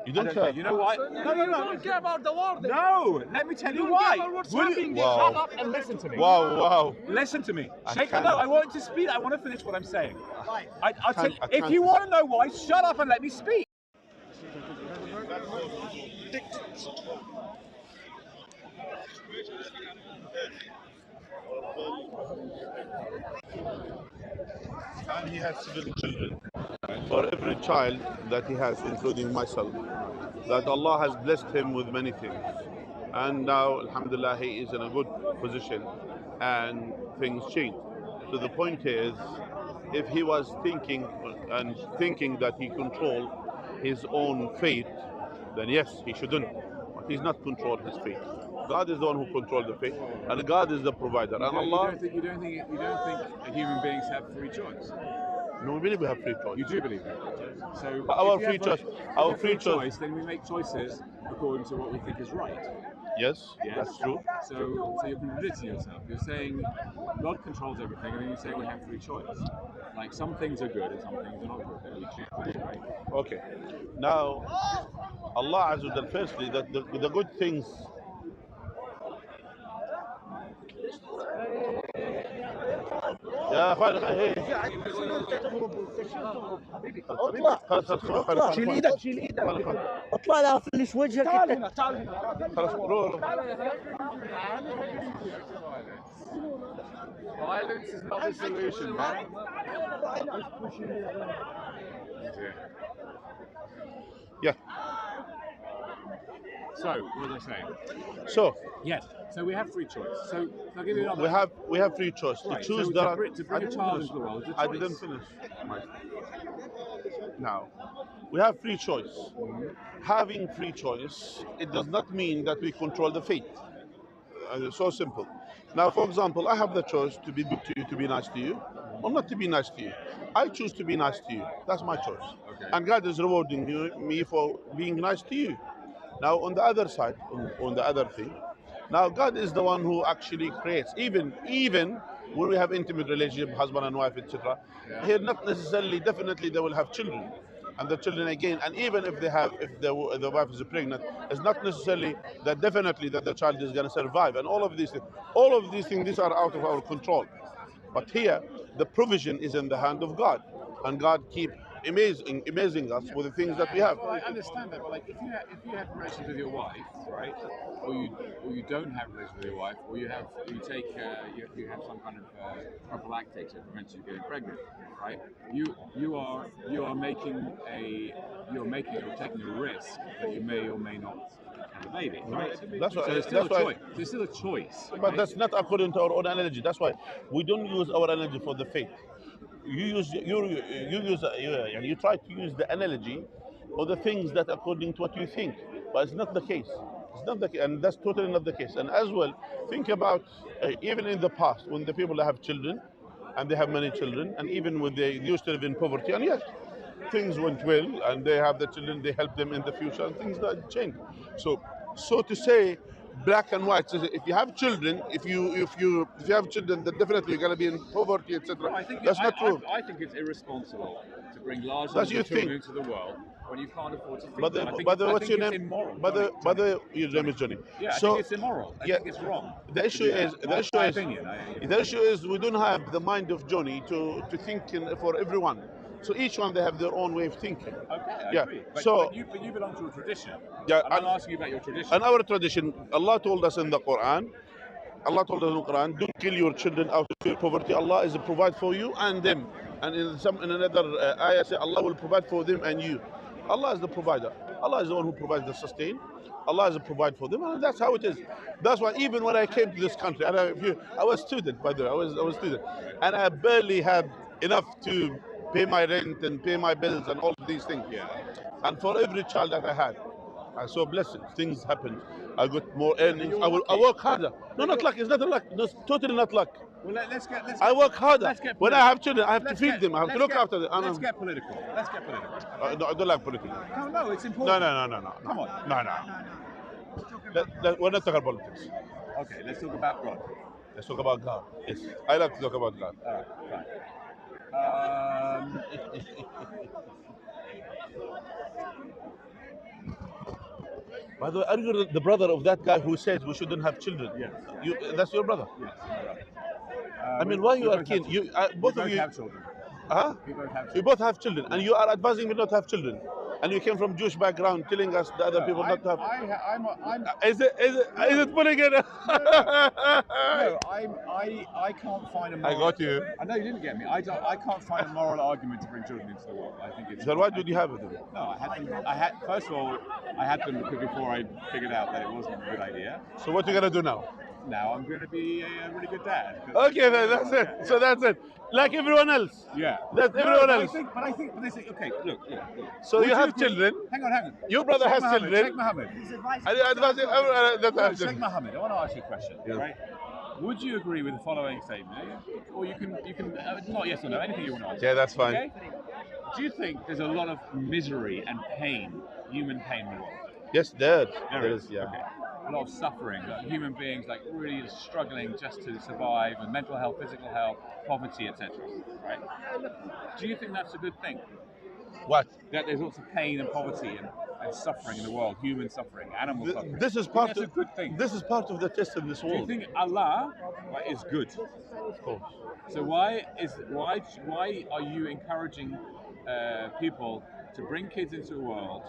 You don't care. You know why? No. Don't care about the war. No, let me tell you why. Wow. Shut up and listen to me. Wow. Listen to me. Sheikh, can't. no, I want to speak. I want to finish what I'm saying. I'll tell you, I if can't. you want to know why, shut up and let me speak. And he has 7 children. For every child that he has, including myself, that Allah has blessed him with many things. And now, alhamdulillah, he is in a good position and things change. So the point is, if he was thinking that he controlled his own fate, then yes, he shouldn't. But he's not controlled his fate. God is the one who controls the fate, and God is the provider. And Allah. You don't think human beings have free choice? No, we believe we have free choice. You do believe that. So Our if you free have choice. if Our you have free choice. then we make choices according to what we think is right. Yes, that's true. So you're contradicting yourself. You're saying God controls everything, and then you say we have free choice. Like some things are good and some things are not good. And we choose to do right. Okay. Now, Allah Azza wa Jal, firstly, that the good things. يا اخوان اطلع شيل ايدك اطلع لا افلش وجهك. تعال هنا خلاص روح. Violence is not the solution, man. Yeah. So, what was I saying? So Yes. So we have free choice. So I'll give you another. we have free choice to Right, choose so the. to bring a child into the world is a I choice. didn't finish. Now, we have free choice. Having free choice, it does not mean that we control the fate. It's so simple. Now, for example, I have the choice to be good to you, to be nice to you, or not to be nice to you. I choose to be nice to you. That's my choice. Okay. And God is rewarding me for being nice to you. Now, on the other side, on the other thing, now God is the one who actually creates. Even when we have intimate relationship, husband and wife, etc. Here, not necessarily, definitely, they will have children, and the children again. And even if the wife is pregnant, it's not necessarily that definitely that the child is going to survive. And all of these things, these are out of our control. But here, the provision is in the hand of God, and God keep amazing us with the things that we have. Well, I understand that, but like if you have relations with your wife, right, or you don't have relations with your wife, or you have some kind of prophylactic that prevents you getting pregnant, right? You are taking a risk that you may or may not have a baby, right? That's why. So it's still a choice. There's still a choice. But right? that's not according to our own energy. That's why we don't use our energy for the faith. You try to use the analogy or the things that according to what you think, but it's not the case. It's not the case, and that's totally not the case. And as well, think about even in the past when the people have children, and they have many children, and even when they used to live in poverty, and yes, things went well, and they have the children, they help them in the future, and things that change. So to say black and white. So if you have children, if you have children, then definitely you're going to be in poverty, etc. That's not true. I think it's irresponsible to bring large That's numbers your of children thing. into the world when you can't afford to feed But them. what's your name? Immoral. Your name is Johnny. Yeah, I so think it's immoral. I think it's wrong. The issue is we don't have the mind of Johnny to think for everyone. So each one they have their own way of thinking. Okay, I agree. But you belong to a tradition. Yeah, I'm asking you about your tradition. And our tradition, Allah told us in the Quran, don't kill your children out of your poverty. Allah is a provide for you and them. And in another ayah, say Allah will provide for them and you. Allah is the provider. Allah is the one who provides the sustain. Allah is a provide for them, and that's how it is. That's why even when I came to this country, and I was a student, by the way, I was a student, and I barely had enough to pay my rent and pay my bills and all of these things. Yeah. And for every child that I had, I saw blessings. Things happened. I got more earnings. I work harder. No, not luck. It's not luck. It's totally not luck. Well, I work harder. When I have children, I have to feed them. I have to look after them. Let's get political. No, I don't like politics. No, it's important. No. Come on. No. We're not talking politics. Okay, let's talk about God. Let's talk about God. Yes, I like to talk about God. All right, fine. By the way, are you the brother of that guy who says we shouldn't have children? Yes. That's your brother. Yes. I mean, why you are keen? Both of you. have children. Huh? We both have You children. both have children, and you are advising me not to have children, and you came from Jewish background, telling us the other people not to have. I'm Is it pulling it? no, I can't find a I moral. got you. I know you didn't get me. I can't find a moral argument to bring children into the world. I think it's. Then why did you have it? No, I had. First of all, I had them before I figured out that it wasn't a good idea. So what are you gonna do now? Now I'm going to be a really good dad. Okay, then that's it. Yeah. So that's it. Like everyone else. Yeah. That's No, everyone but else. I think, okay, look. So Would you have agree- children. Hang on. Your brother Sheikh has Mohammed, children. Sheikh Mohammed. I advise that No, have Sheikh children. Mohammed, I want to ask you a question, Yeah. right? Would you agree with the following statement? Or you can not yes or no, anything you want to answer. Yeah, that's fine. Okay? Do you think there's a lot of misery and pain, human pain in the world? Yes, there is. is. Yeah. Okay. A lot of suffering, human beings like really struggling just to survive, and mental health, physical health, poverty, etc. Right? Do you think that's a good thing? What? That there's lots of pain and poverty and suffering in the world, human suffering, animal suffering. This is Do you think part that's a of good thing. This is part of the test in this Do you world. think Allah is good? Of course. So why are you encouraging people to bring kids into the world,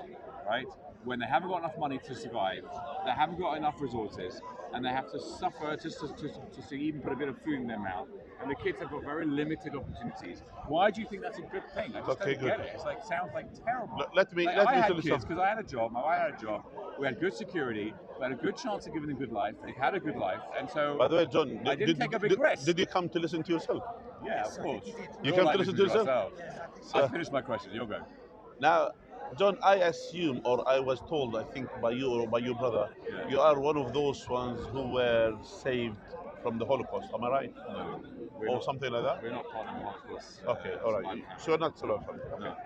right? When they haven't got enough money to survive, they haven't got enough resources, and they have to suffer just to even put a bit of food in their mouth, and the kids have got very limited opportunities. Why do you think that's a good thing? I just Okay, don't good. get it. It's like sounds like terrible. Let me I tell had you kids something. because I had a job. My wife had a job. We had good security. We had a good chance of giving them a good life. They had a good life, and so By the way, John, I didn't take a big risk. Did you come to listen to yourself? yeah, of course. You You're come like to listen to yourself? ourselves. I finished my question. You'll go. Now, John, I assume, or I was told, I think by you or by your brother, Yeah. you are one of those ones who were saved from the Holocaust. Am I right? No, we're Or not, something like that? we're not part of the Holocaust. Okay, all right. So you're not solo. No.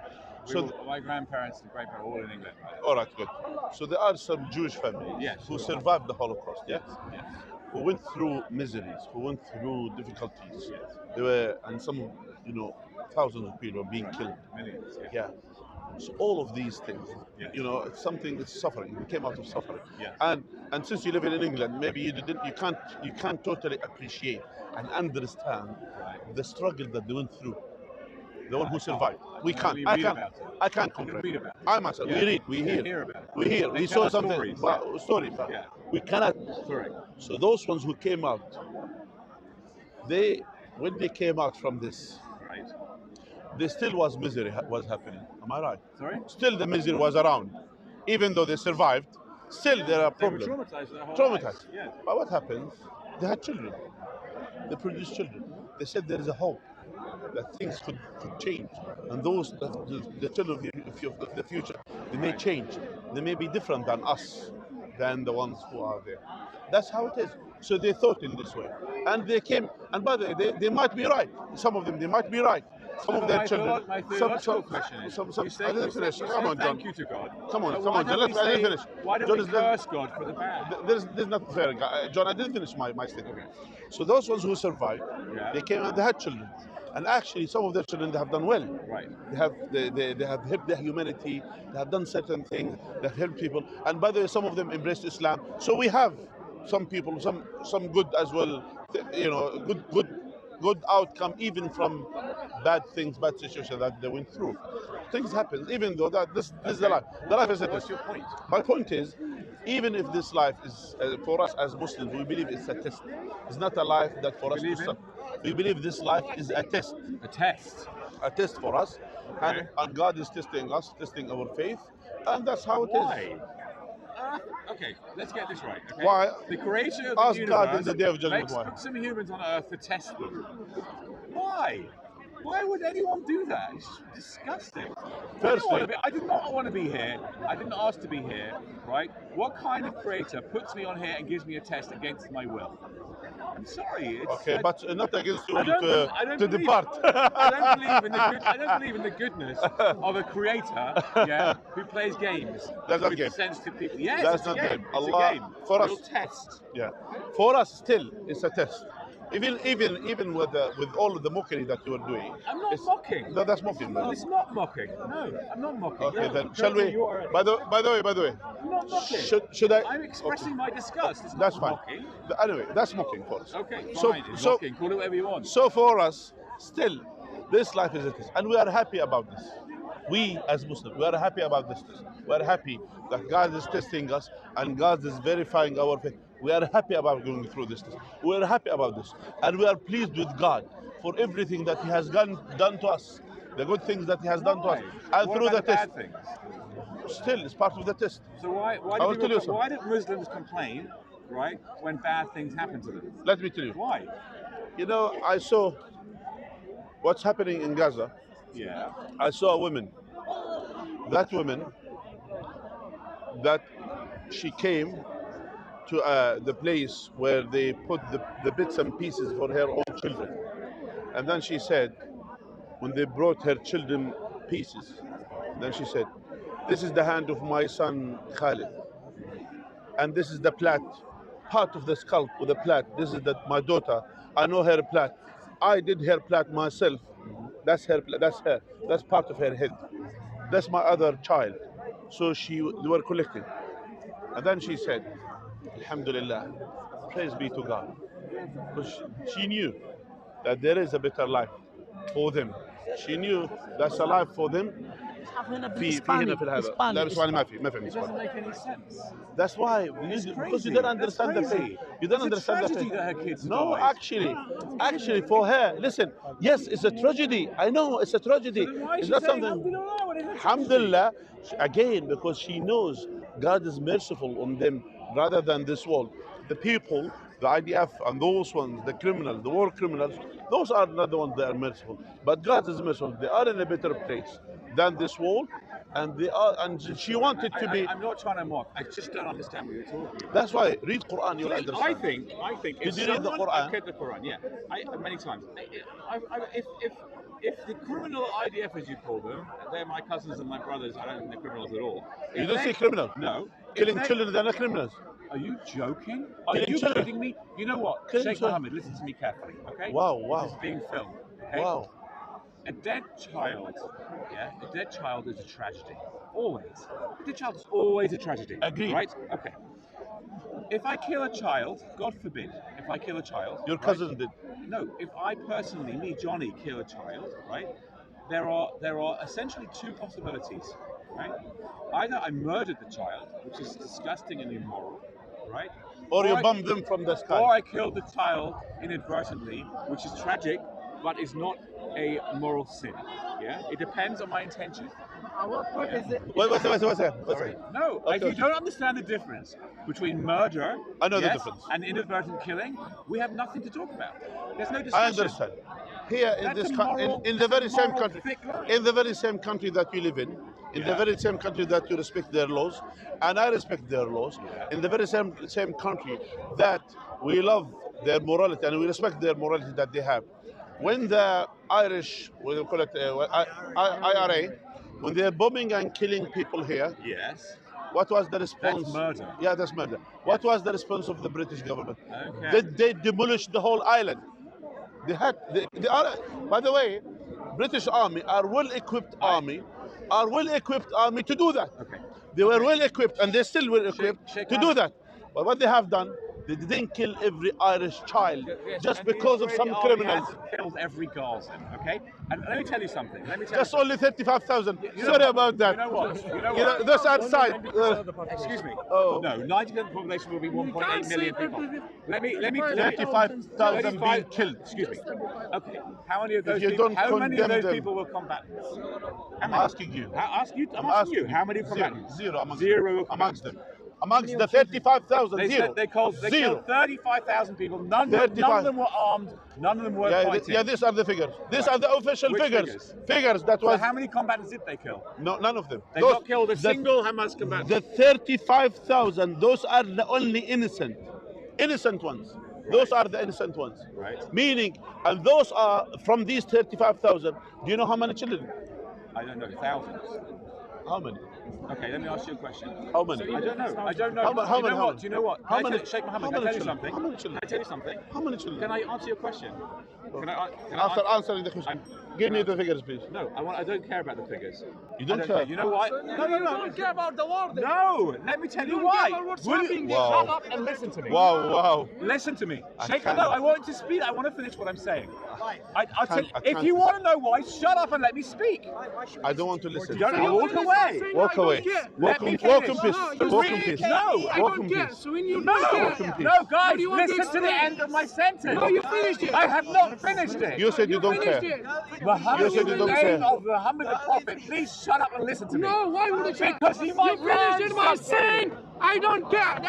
So My grandparents and great-parents were all in England. all right, good. So there are some Jewish families Yes. who survived the Holocaust, yes? Yes. Who went through miseries, who went through difficulties. Yes. They were, and some, thousands of people were being killed. Millions. Yeah. Yeah. So all of these things, Yes. it's something. It's suffering. It came out of suffering. Yes. And since you live in England, maybe you can't totally appreciate and understand Right. the struggle that they went through. The one who survived. We We can't. read I can't. about it. I can't We comprehend. read about it. I myself. Yeah. We read. We We hear. hear about it. We hear. They We tell saw us something. stories. Story. But Yeah. we cannot. Correct. So those ones who came out, when they came out from this, Right. there still was misery was happening. Am I right? Sorry? Still the misery was around. Even though they survived, still there are They were problems. traumatized their whole Traumatized. lives. Yeah. But what happens? They had children. They produced children. They said there is a hope that things could change. And those, the children of the future, they may change. They may be different than us, than the ones who are there. That's how it is. So they thought in this way. And they came, and by the way, they might be right. Some of them, they might be right. Some of their children. My theological question is, you say, I didn't finish. Come on, John. thank you to God. Come on, But come why on, John. don't we I didn't say- finish. Why don't John we is curse God for the bad? There's nothing fair, John. I didn't finish my statement. Okay. So those ones who survived, Yeah. they came and they had children, and actually some of their children they have done well. Right. They have helped their humanity. They have done certain things. They have helped people. And by the way, some of them embraced Islam. So we have some people, some good as well. Good outcome even from bad things, bad situations that they went through. Things happen, even though that this is the life. The life is a What's test. your point? My point is, even if this life is, for us as Muslims, we believe it's a test. It's not a life that for us to Believe in? suffer. We believe this life is a test. A test. A test for us. Okay. And God is testing us, testing our faith. And that's how it is. Why? Okay, let's get this right. Okay? Why? The creator of the Ask universe God in the day of judgment makes why. put some humans on Earth to test them. Why? Why would anyone do that? It's disgusting. I did not want to be here. I didn't ask to be here, right? What kind of creator puts me on here and gives me a test against my will? I'm sorry. It's Okay, like- but not against you I don't to believe- depart. I don't believe in the goodness of a creator, yeah, who plays games That's not with game. sensitive people. Yes, That's it's not a game. game. It's Allah- a game. for us- It'll test. Yeah. For us, still, it's a test. Even with all of the mockery that you are doing. I'm not mocking. No, that's mocking. No, it's not mocking. No, I'm not mocking. Okay, No. then shall we? By the way, I'm not mocking. should I? I'm expressing my disgust. It's That's not fine. mocking. Anyway, that's mocking for us. Okay, fine. So, It's so, mocking. Call it whatever you want. so for us, still, this life is it is, and we are happy about this. We as Muslims, we are happy about this. We are happy that God is testing us and God is verifying our faith. We are happy about going through this test. We are happy about this, and we are pleased with God for everything that He has done to us, the good things that He has done to us, and What through the about the test. bad things? Still, it's part of the test. So why I will tell you something. why did Muslims complain, right, when bad things happen to them? Let me tell you. Why? You know, I saw what's happening in Gaza. Yeah. I saw a woman. That woman, that she came to the place where they put the bits and pieces for her own children. And then she said, when they brought her children pieces, then she said, this is the hand of my son Khalid. And this is the plait, part of the skull with the plait. This is my daughter. I know her plait. I did her plait myself. That's her. That's part of her head. That's my other child. So they were collecting. And then she said, Alhamdulillah, praise be to God. Because she knew that there is a better life for them. She knew that's a life for them. في هنا في هذا لا بسمعني ما في It doesn't make any sense. That's why because you don't understand the faith. You don't understand the faith. That her kids No, died. actually, for her, listen. Yes, it's a tragedy. I know it's a tragedy. So then why is It's she not saying something. Alhamdulillah when it's a tragedy? Alhamdulillah, again, because she knows God is merciful on them rather than this world. The people, the IDF and those ones, the criminals, the war criminals, those are not the ones that are merciful. But God is merciful. They are in a better place than this world, and they are. And she wanted to be. I'm not trying to mock. I just don't understand what you're talking about. That's why read Quran, you'll understand. I think. Did If you read the someone- Quran? I've read the Quran, yeah, many times. If the criminal IDF, as you call them, they're my cousins and my brothers. I don't think they're criminals at all. You If don't they- say criminal. No. Killing If they- children, they're not criminals. Are you joking? Are Killing you children. kidding me? You know what? Killing Sheikh children. Mohammed, listen to me carefully, okay? Wow. This is being filmed. Okay? Wow. A dead child, a dead child is a tragedy. Always. A dead child is always a tragedy. Agreed. Right? Okay. If I kill a child, God forbid, if I kill a child. Your right? cousin did. No, if I personally, me, Johnny, kill a child, right? There are essentially two possibilities, right? Either I murdered the child, which is disgusting and immoral, right? Or you I- bomb them from the sky. Or I killed the child inadvertently, which is tragic, but is not a moral sin. Yeah, it depends on my intention. What is it? What's that? No, Okay. if you don't understand the difference between murder, I know the yes, difference. and inadvertent killing, we have nothing to talk about. There's no discussion. I understand. Here in That's this a country, moral- in the that's a very same moral country, thick line. in the very same country that you live in the Yeah. very same country that you respect their laws, and I respect their laws, in the very same country that we love their morality and we respect their morality that they have. When the Irish, what do you call it, IRA, when they're bombing and killing people here, Yes. what was the response? That's murder. Yeah, that's murder. What was the response of the British government? Okay. Did they demolish the whole island? They had. They are. By the way, British Army are well-equipped army, to do that. Okay. They were well equipped, and they still were equipped Sheikh to do that. But what they have done, they didn't kill every Irish child Yes, just and the because of some Israeli army criminals. has killed every Gazan, okay? And let me tell you something. Just only 35,000. You know Sorry what? about that. You know what? You know what? Those outside. Excuse me. Oh. No, 90% of the population will be 1.8 million people. Let me 35,000 being killed. Excuse me. Okay. How many of those you people? don't How many of condemn those them- people were combatants? I'm asking you. I'm asking you. How many combatants? Zero amongst Zero them. Amongst them. Amongst the They 35,000, zero. said they killed Zero. 35,000 people. None of 35. them were armed. None of them were fighting. Yeah, these are the figures. These are the official Which figures. figures? Figures that So was how many combatants did they kill? no, none of them. They Those- not killed a the- single Hamas combatant. The 35,000, those are the only innocent ones. Those are the innocent ones. Right. Meaning, and those are from these 35,000. Do you know how many children? I don't know, thousands. How many? Okay, let me ask you a question. How many? I don't know. I don't know. How you many? know what? Do you know what? How Can I many? tell- Sheikh Mohammed, How can I many tell you children? something? How many children? Can I tell you something? How many children? Can I answer your question? Can I After answer? answering the question, give me the figures, please. No, I don't care about the figures. You don't I care? You know why? No. You don't care about the war. then. No, let me tell you don't why. care about what's Will you happening Wow. shut up and listen to me? Wow. Listen to me. I Sheikh, can't. no, I want to speak. I want to finish what I'm saying. I'll tell, I if can't. you want to know why, shut up and let me speak. I don't want to listen. You don't walk away. Walk away. Let Walk me in finish. peace. No, Walk you in peace. No, I Walk don't in care. peace. So when you No, don't care, no, guys, What do you want to listen to the explain? end of my sentence. No, you finished it. I have not finished it. You said you don't care. finished it. Muhammad, You said you in don't the care. name of Muhammad the Prophet, please shut up and listen to me. No, why would you? Because you might finished it by learn saying I don't care.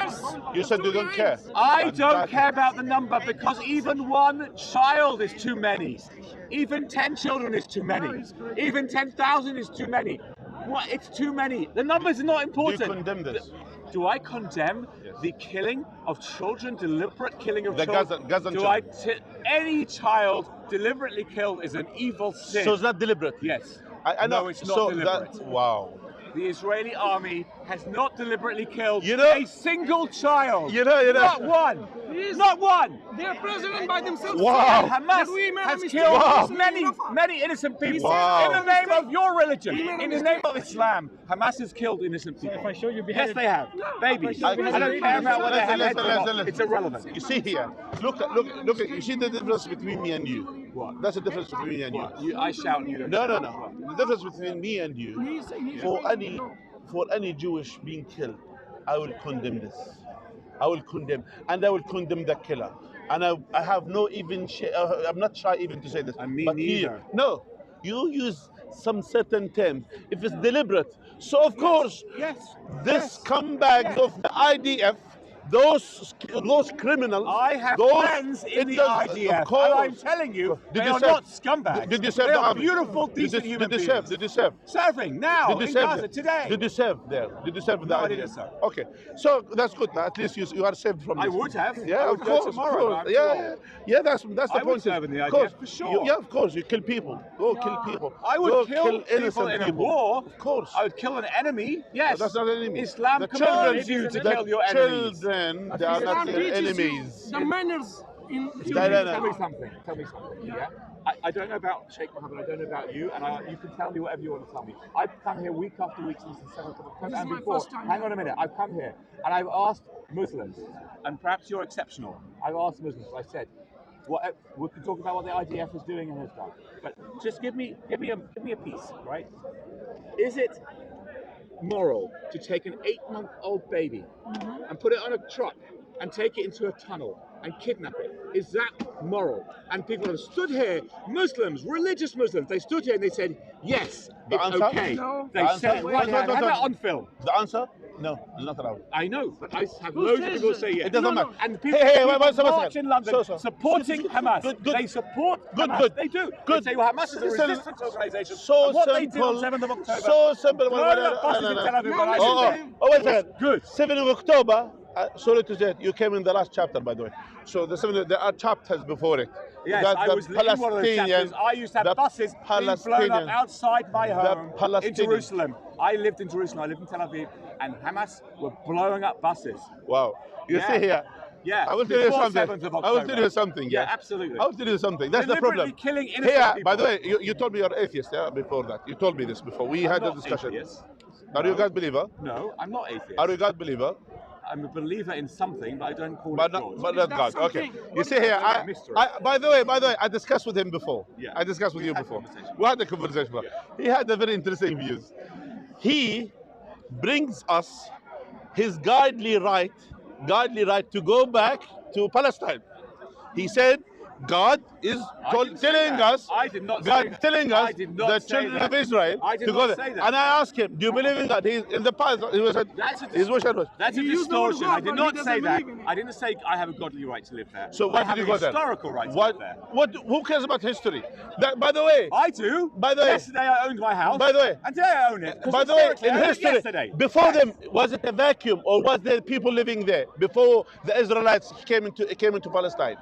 You said you don't care. I don't care about the number because even one child is too many. Even 10 children is too many. Even 10,000 is too many. What? It's too many. The numbers are not Do you important. condemn this? Do I condemn the killing of children, deliberate killing of The children? Gazan Do any child deliberately killed is an evil sin? So it's not deliberate. Yes. I know. No, it's not so deliberate. Wow. The Israeli army has not deliberately killed You know- a single child. You know. Not one. Yes. Not one. They're president by themselves. Wow. Hamas has killed Wow. many innocent people. Wow. In the name of your religion, in the name of Islam, Hamas has killed innocent people. If I show you Yes, they have. Babies. I don't care about whether they have heads or not. It's irrelevant. You see here. Look. You see the difference between me and you. What? That's the difference between me and you. I shout and you don't. No. The difference between me and you. For any Jewish being killed, I will condemn this. I will condemn, and I will condemn the killer. And I have no even. I'm not shy even to say this. And me but neither. Here, no, you use some certain terms. If it's deliberate, so of course, Yes. this scumbags of the IDF, those criminals. I have those, friends in the does- IDF, Of course. and I'm telling you, Did they you are serve- not scumbags. Did you serve they the are army? beautiful, decent human Did you beings. serve? Did you serve? Serving now Did you in serve Gaza there? today. Did you serve there? Did you serve in the No, I IDF? didn't serve. Okay, so that's good. At least you are saved from I this. would have. Yeah, I of would go course. tomorrow, Of but course. I'm too Yeah, old. yeah. That's the I point. would serve in the Of IDF, course. for sure. Yeah, of course. You kill people. Go kill people. I would Go kill people innocent in a people. war. Of course. I would kill an enemy. Yes. That's not an enemy. Islam The commands children- you to the kill your enemies. children, they are not your enemies. The manners in Tell me something. Yeah. I don't know about Sheikh Mohammed. I don't know about you, and you can tell me whatever you want to tell me. I've come here week after week since the 7th of October, This is and my before. first time. Hang on a minute. I've come here and I've asked Muslims, and perhaps you're exceptional. I've asked Muslims. I said, we can talk about what the IDF is doing and has done, but just give me a piece, right? Is it moral to take an 8-month-old baby and put it on a truck and take it into a tunnel and kidnap it? Is that moral? And people have stood here, Muslims, religious Muslims, they stood here and they said, yes, The it's answer? okay. No. They The answer? said it right No, hand. no, Have no. that on film. The answer? No, it's not allowed. I know, but I have Who loads of says people that? say yes. It doesn't matter. And people, Hey, wait, people one march second. in London So. supporting Hamas. Good. They support Good, Hamas. good. They do. Good. They say, well, Hamas is a Listen, resistance organization. So and what simple. they did on 7th of October. So simple. Blowing up buses in Tel Aviv when I Oh, was there. wait a second. Good. 7th of October, sorry to say, you came in the last chapter, by the way. So there are chapters before it. Yes, That I the was in one of those Palestinian- chapters. I used to have the buses being blown up Palestinian- outside my home in Palestinian- Jerusalem. I lived in Jerusalem. I lived in Tel Aviv, and Hamas were blowing up buses. Wow. You Yeah. see here. Yeah, I will tell you before something. 7th of I will tell October. you something. Yeah, absolutely. I will tell you something. That's the Deliberately problem. killing innocent Here, people. by the way, you told me you're atheist. Yeah, before that, you told me this before. We I'm had a not discussion. atheist. Are you a God believer? No, I'm not atheist. Are you a God believer? I'm a believer in something, but I don't call But it not, God. but not that God. something? Okay. You What see is here, that? Mystery. by the way, I discussed with him before. Yeah. I discussed with We you had before. conversation. We had a conversation. Before. He had a very interesting views. He brings us his godly right to go back to Palestine. He said, God is didn't say telling that. us, I did not say God that. telling I us, did not the say children that. of Israel, I did to go not there. say that. And I asked him, do you believe in that? He's in the past. He was That's a his wish was. That's a He used the word distortion. I God, did but he not say doesn't that. believe in it. I didn't say I have a godly right to live there. So I why have did you a go there? historical right to What? live there. Who cares about history? By the way, I do. By the way- yesterday I owned my house. By the way- and today I own it. 'Cause by the way, historically, in I owned it history, yesterday. before them, was it a vacuum or was there people living there before the Israelites came into Palestine?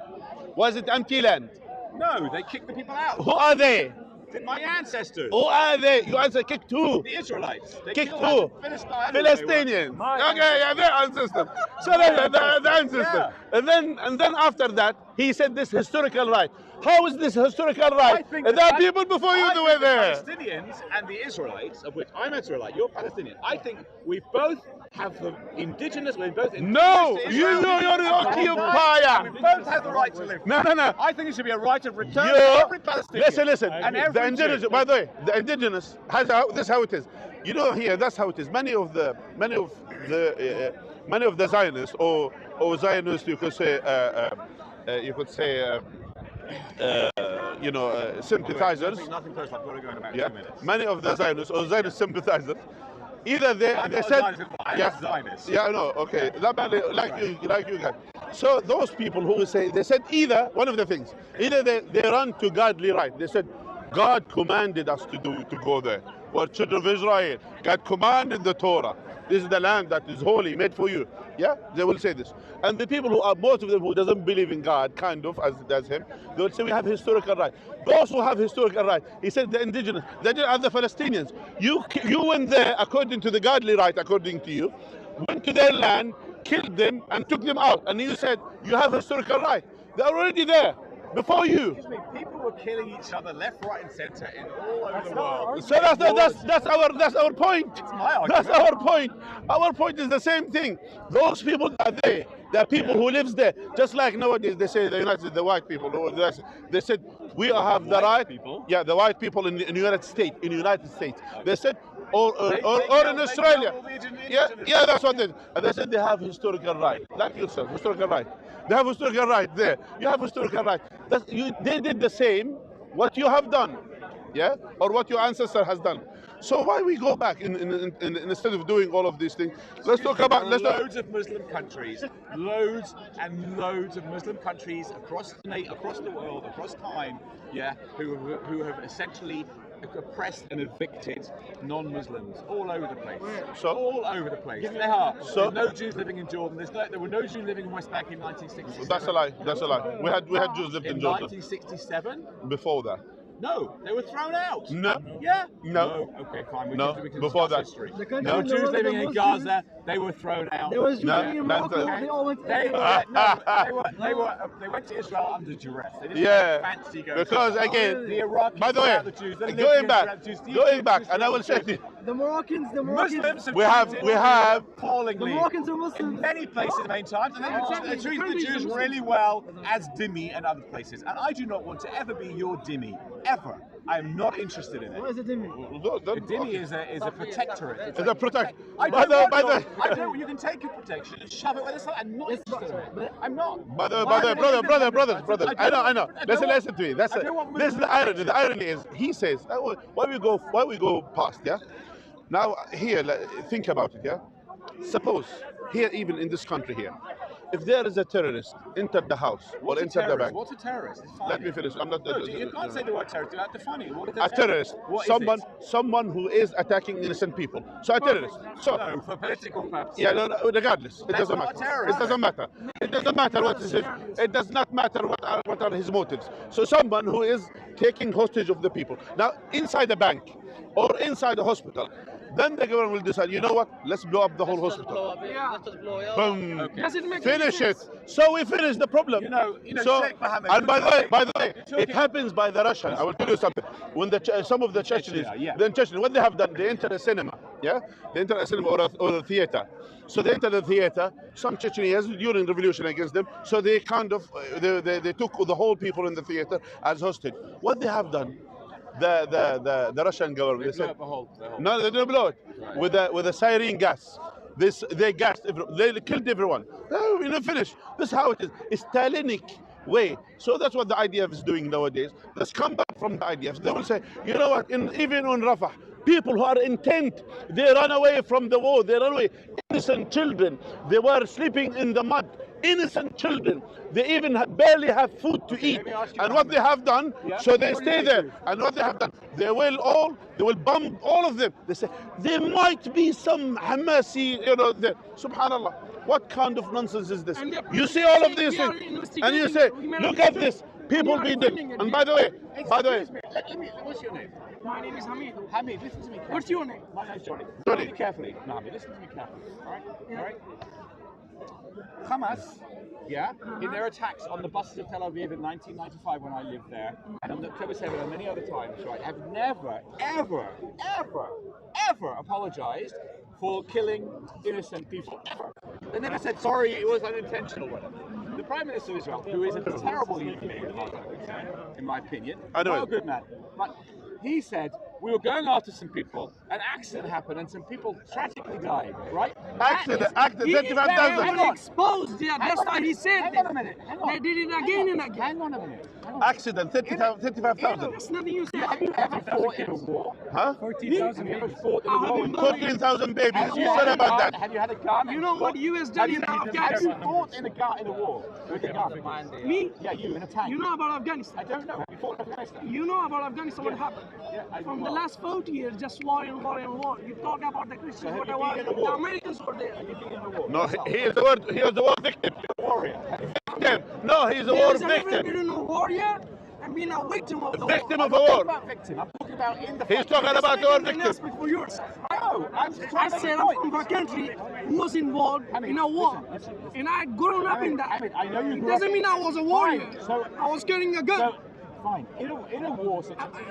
Was it empty land? No, they kicked the people out. Who are they? My ancestors. Who are they? You answer kick two. The Israelites. They Kick killed two. Philistines. Palestinians. Okay, yeah, their ancestors. So the ancestors. Yeah. And then after that, he said this historical right. How is this historical right? I think And there are people before you that were there. The Palestinians and the Israelites, of which I'm Israelite, you're Palestinian. I think we both have the indigenous. We're both indigenous No, to you're Israel. the We occupier. both have the right to live. No. I think it should be a right of return You, for every Palestinian. listen. And every The indigenous, Jew. by the way, the indigenous has this is how it is. You know, here that's how it is. Many of the Zionists or Zionists, you could say, sympathizers. Nothing personal. I've got to go in about Yeah, 2 minutes. many of the Zionists or Zionist sympathizers, either they I'm not a said, Zionist, I'm a Zionist. yeah, no, okay, like you guys. So those people who say, they said either one of the things, either they run to godly right. They said, God commanded us to go there. We're children of Israel. God commanded the Torah. This is the land that is holy, made for you. Yeah, they will say this. And the people who are, most of them who doesn't believe in God, kind of as him, they will say we have historical right. Those who have historical right, he said the indigenous are the Palestinians. You went there according to the godly right, according to you, went to their land, killed them, and took them out. And you said you have historical right. They're already there before you. Excuse me, people were killing each other left, right, and centre in all over the world. So that's our point. It's my argument. That's our point. Our point is the same thing. Those people are there. There are people who lives there. Just like nowadays they say the white people. They said we have the right. People? Yeah, the white people in the United States. They said or in Australia. Yeah, that's what they. And they said they have historical right. Like yourself, historical right. They have historical right there. You have historical right. They did the same what you have done, yeah, or what your ancestor has done. So why we go back instead of doing all of these things? Let's talk about loads of Muslim countries, loads and loads of Muslim countries across the world, across time, yeah, who have essentially oppressed and evicted non-Muslims all over the place. All over the place. There are. There's no Jews living in Jordan. There were no Jews living in West Bank in 1967. That's a lie. We had Jews lived in Jordan. 1967? Before that. No, they were thrown out. No. Yeah? No. Okay, fine. We can before that. history. No Jews living in Gaza, they were thrown out. There was Jews living in Morocco, that's they all went to They went to Israel under duress. They didn't fancy going because to again, the Iraqis by the way, the Jews, the going Libyans back, and I will say this. the Moroccans. Muslims We have The appallingly Moroccans are in Muslims. many places many times, and they treat the Jews really well as dhimmi and other places. And I do not want to ever be your dhimmi, ever. I am not interested in it. What is a dhimmi? A dhimmi is a protectorate. It's a protect. I By don't the I don't. You can take your protection and shove it where it's not. I'm not interested in it. I'm not. By the brothers. I know. Listen to me. This is the irony. The irony is he says why we go past, yeah. Now here, think about it, yeah. Suppose here, even in this country here, if there is a terrorist enter the house or enter the bank. What's a terrorist? It's fine. Let me finish. I'm not. No, you can't say the word terrorist without defining it. What is A terrorist, What is someone who is attacking innocent people. So a terrorist. So no, for political purposes. yeah, no, regardless, it doesn't not matter. a terrorist. It doesn't matter. It doesn't matter what is his. It does not matter what are his motives. So someone who is taking hostage of the people. Now inside a bank or inside a hospital. Then the government will decide, you know what, let's blow up the whole hospital. Boom. Okay. Finish it. So we finish the problem. You know, So, Sheikh Mohammed, and by the way, it happens by the Russian. I will tell you something. When some of the Chechens, what they have done, they enter a cinema, yeah? They enter a cinema or a theater. So they enter the theater, some Chechens during the revolution against them, so they kind of, they took the whole people in the theater as hostage. What they have done, the Russian government, they said, no, they didn't blow it with a sarin gas. They gassed they killed everyone. No, we're not finished. This is how it is. It's Stalinic way. So that's what the IDF is doing nowadays. Let's come back from the IDF. They will say, you know what? Even in Rafah, people who are intent, they run away from the war. They run away. Innocent children. They were sleeping in the mud. Innocent children. They even barely have food to eat. And what they have done, so they stay there. And what they have done, they will bomb all of them. They say, there might be some Hamasi, there. Subhanallah. What kind of nonsense is this? You see all of these things, and you say, look at this. People being dead. And by the way, Excuse me, what's your name? My name is Hamid. Hamid, listen to me carefully. What's your name? My name's Johnny. Johnny. Listen to me carefully. No, Hamid, listen to me carefully. All right? Hamas, in their attacks on the buses of Tel Aviv in 1995 when I lived there, and on October 7 and many other times, right, have never, ever, ever, ever apologized for killing innocent people. Ever. They never said, sorry, it was unintentional. Whatever. The Prime Minister of Israel, who is a terrible human being, in my opinion, I know not a it. good man, but he said, we were going after some people, an accident happened, and some people tragically died, right? Accident, He 35,000. is exposed. Yeah, that's why he said Hang that. on a minute. Hang on. They did it again and again. Hang on a minute. Hang on. Accident, 35,000. That's nothing you said. Have you ever fought in a war? Huh? 14,000 people fought in a war. 14,000 babies. Have You you said had a about gun? that. Have you had a gun? You know what US did in Have you Afghanistan? fought in a war with a gun? Me? Yeah, you in a tank. You know about Afghanistan? I don't know. Have you fought in Afghanistan? You know about Afghanistan, what happened? Yeah, From the last 40 years, just war and war and war. You talk about the Christians, have you whatever. been in a war? The Americans were there. Have you been in a war? No, he is the word. He is the war victim. Warrior. Victim. No, he's a war There's a difference victim. between a warrior and being a victim of the Victim war. of a war. About victim. I'm talking about in the He's fight. talking about the war An victim. aspect for yourself. No, I'm just I trying to said make I'm from a country who was involved in a war. listen. And I grown up in that. Hamid, I know you It grew up doesn't in- mean I was a warrior. Fine, so- I was carrying a gun. So, fine. In a war situation.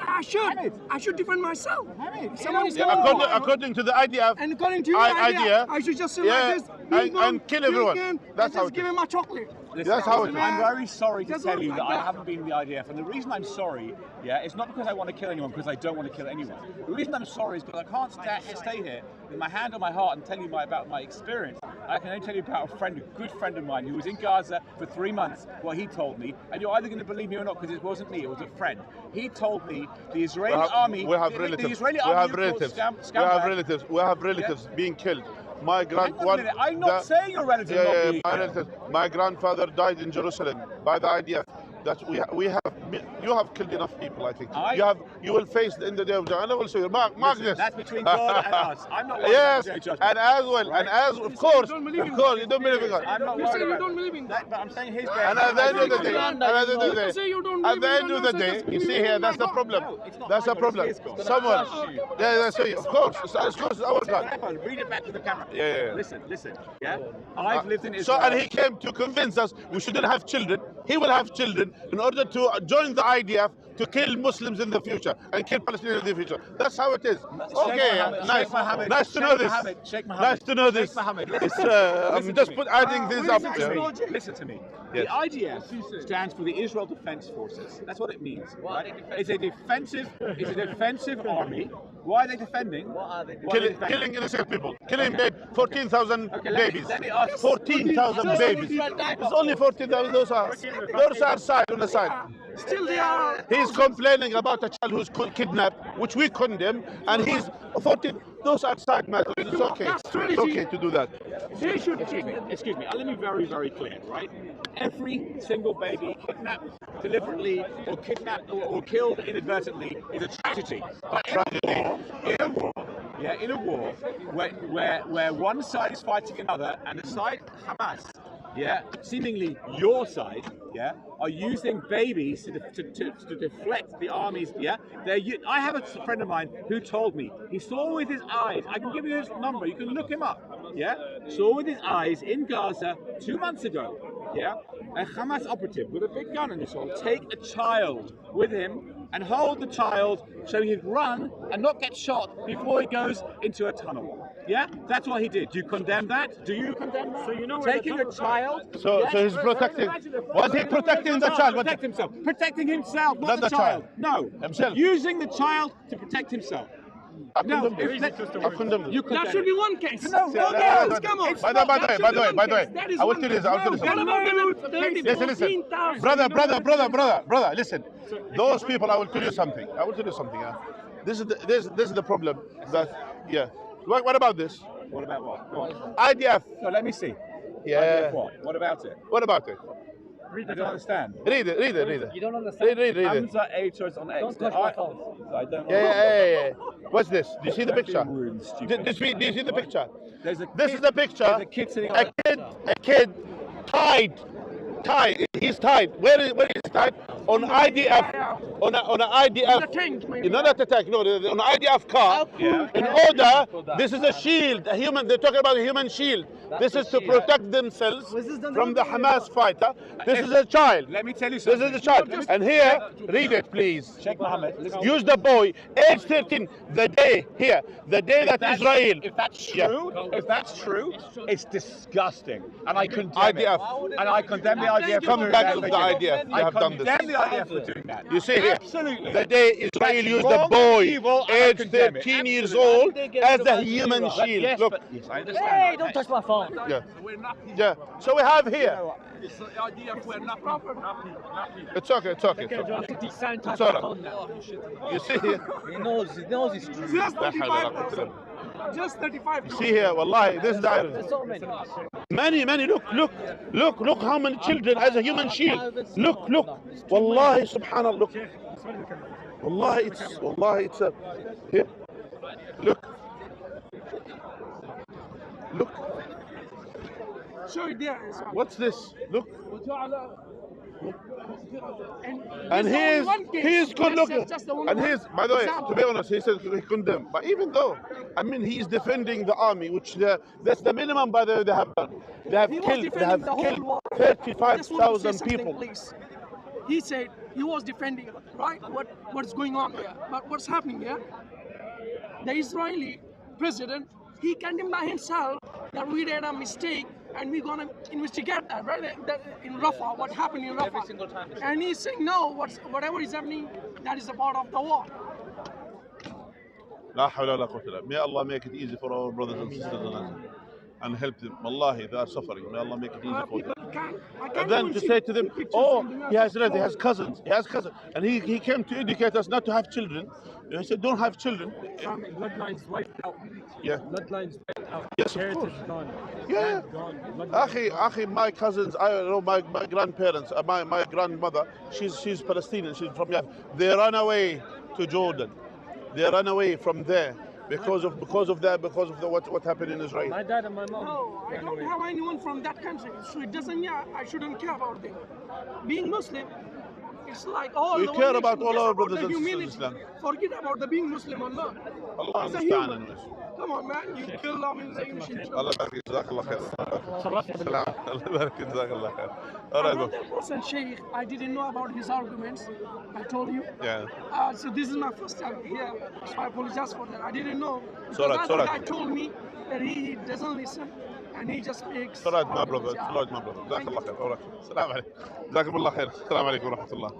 I should defend myself. Hamid, Someone is in a coming war- over. According to the IDF, And according to your idea, I should just sit yeah, like this, and- and kill everyone. That's how just it give is. him my chocolate. That's how it is. I'm very sorry to That's tell what you I that I got. haven't been in the IDF, and the reason I'm sorry, it's not because I want to kill anyone, because I don't want to kill anyone. The reason I'm sorry is because I can't stay here with my hand on my heart and tell you about my experience. I can only tell you about a good friend of mine who was in Gaza for 3 months, what he told me, and you're either going to believe me or not, because it wasn't me, it was a friend. He told me the Israeli army... We have the relatives. Israeli We army have you call relatives. scam We have bag. relatives. We have relatives being killed. My Hang on a grandfather. minute, I'm not saying your relative not being my killed. relatives. My grandfather died in Jerusalem by the IDF. That we have. You have killed enough people. I think you will face the end of the day of judgment. And I will show you. Mark this. That's between God and us. I'm not worried Yes, about the judgment. and as well, and as of course, you don't believe in God. I'm not You worried say you about don't believe in that, but I'm saying his And at the end of the day, You say you don't at the believe end in of the God, day, just you believe see in here, my that's the God. problem. No, it's not That's my the God, problem. it's his God. Someone, That's you. yeah, that's it. Of course, it's our God. Read it back to the camera. Yeah. Listen. Yeah. I've lived in So, Israel. and he came to convince us we shouldn't have children. He will have children in order to join the IDF to kill Muslims in the future and kill Palestinians in the future. That's how it is. Okay, Mohammed, nice. Sheikh Mohammed, Nice to Sheikh know this. Mohammed, Sheikh Mohammed, Nice to know this. Sheikh Mohammed, It's, listen to I'm me. just adding this up. where's Yeah. Logic. Listen to me. Yes. The IDF stands for the Israel Defense Forces. That's what it means. Right? It's a defensive army. Why are they defending? Why are they defending? Killing innocent people. Killing 14,000 babies. let me ask- 14,000 babies. It's only 14,000. Those are side on the side. Still they are. He's complaining about a child who's kidnapped, which we condemn, and he's 14. Those are side matters. It's okay. It's okay to do that. They should. Excuse me. Let me be very, very clear, right? Every single baby kidnapped deliberately or kidnapped or killed inadvertently is a tragedy. But in a war where one side is fighting another and the side Hamas, seemingly your side, are using babies to deflect the armies, I have a friend of mine who told me he saw with his eyes. I can give you his number. You can look him up. Saw with his eyes in Gaza 2 months ago. A Hamas operative with a big gun in his hand take a child with him and hold the child so he'd run and not get shot before he goes into a tunnel. That's what he did. Do you condemn that? Do you condemn that? So you know taking a child. So he's protecting. Was he protecting the child? Protect himself. Protecting himself, not Not the the child. child. No. Himself. Using the child to protect himself. I No, condemn if this. that- I condemn this. You condemn That should be one case. No, One no, case, no, come on. By the way, That is I will one tell you this. case. I will tell you What this. about the 30, Listen. 14,000? Brother, listen. Those people, I will tell you something. This is the problem. What about this? What about what? Go on. IDF. No, let me see. Yeah. What about it? What about it? I don't understand. Read it. You don't understand? Read it. Hamza H on X. Don't touch my phone. I don't Yeah. What's this? Do you see the picture? Room, Do stupid. you see the picture? There's a This kid- is the picture. There's a kid sitting on A kid tied tied. He's tied. Where is tied? On IDF. On an IDF. Not at the tank. No, on an IDF car. Yeah. In order, this is a shield. A human. They're talking about a human shield. This is to protect themselves from the Hamas fighter. This is a child. Let me tell you This something. is a child. And here, read it, please. Sheikh Mohammed, listen. Use the boy, age 13. The day here, the day that Israel. If that's true, it's disgusting, and I condemn IDF. it. And I condemn the IDF. Come back with the IDF. You have done this. I condemn the IDF for doing that. You see here, Absolutely. the day Israel used the wrong, boy, evil, and I age condemn it. 13 years old, as a human shield. Yes, Look, yes, I understand. Hey, don't touch my phone. yeah, yeah. So we have here. It's the idea of we're not proper. It's okay. It's okay. It's okay. It's all right. You see here. He knows it's true. Just لا حول ولا قوة 35,000. إلا Just 35. بالله. See here, wallahi, this is the island. So many. Many, look how many children as a human shield. Look, wallahi, subhanallah, look. Wallahi, it's a, here, look. Show it there. What's this? Look. And this is one case. he's good looking. Just the one And he's, by the way, example. to be honest, he said he condemned. But even though, I mean, he's defending the army, which that's the minimum, by the way, they have done. They have He was killed defending the whole war. 35,000 something, people. please. He said he was defending, right? What's going on here? But what's happening here? The Israeli president, he condemned by himself that we did a mistake and we're gonna investigate that, right? In Rafah, what happened in Rafah. Every single time. And he's saying no, whatever is happening, that is a part of the war. لا حول ولا قوة إلا بالله. May Allah make it easy for our brothers and sisters in Gaza and help them. Wallahi, they are suffering. May Allah make it easy for them. I can't And then even to see say to them, pictures oh, from the he has cousins, and he came to educate us not to have children. He said, don't have children. Bloodlines wiped out. Yeah. Bloodlines wiped out. Yes, of Heritage course. gone. Yeah. Land gone. Bloodlines Akhi, my cousins, I know my grandparents, my grandmother, she's Palestinian, she's from Yemen. They ran away to Jordan. They ran away from there because of what happened in Israel. My dad and my mom. No, I ran don't away. have anyone from that country, so it doesn't. Yeah, I shouldn't care about them. Being Muslim, it's like all. We the care one about nation, all just our about brothers the and sisters in humanity. Islam. Forget about the being Muslim or not. Allah It's a understand. human. Come on, man. You kill them and say you should kill Allah them. يبارك جزاك الله خير. سلام. الله يبارك جزاك الله خير. All right, go. Another person, Sheikh, I didn't know about his arguments. I told you. Yeah. So this is my first time here, so I apologize for that. I didn't know. It's all right, Because it's all other right. guy told me that he doesn't listen and he just makes. It's all right, my brother. arguments. It's all right, my brother. جزاك الله خير. All right. السلام عليكم. جزاكم الله خير. السلام عليكم ورحمة الله.